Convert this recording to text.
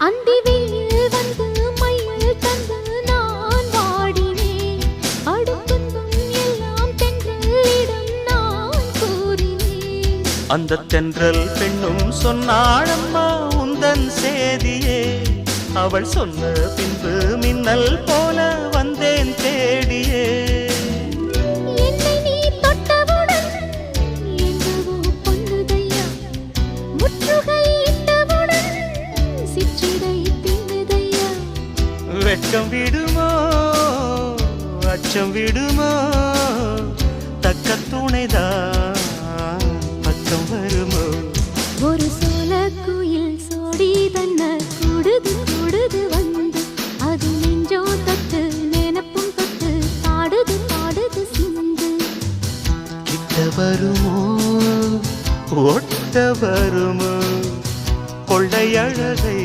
அந்தி வெயில் வந்து மயில் தந்து நான் வாடினேன். அடுத்துன்பம் எல்லாம் தென்றலிடம் நான் கூறினேன். அந்த தென்றல் பெண்ணும் சொன்னாளம்மா உந்தன் சேதியே. அவள் சொன்ன பின்பு மின்னல் போல வந்தேன் தேடியே. என்னை நீ தொட்டவுடன் எங்கவோ பொன்னுதையா. முற்றுகை இட்டவுடன் சிற்றிடை தின்னுதையா. வெட்கம் விடுமோ அச்சம் விடுமோ தக்க துணைதான் பக்கம் வருமோ. ஒரு சோல குயில் சோடி தன்ன கூடுது கூடுது வந்து. அது நெஞ்சோ தொட்டு நினப்பும் தொட்டு பாடுது பாடுது சிந்து. கிட்ட வருமோ ஒட்ட வருமோ கொள்ளை அழகை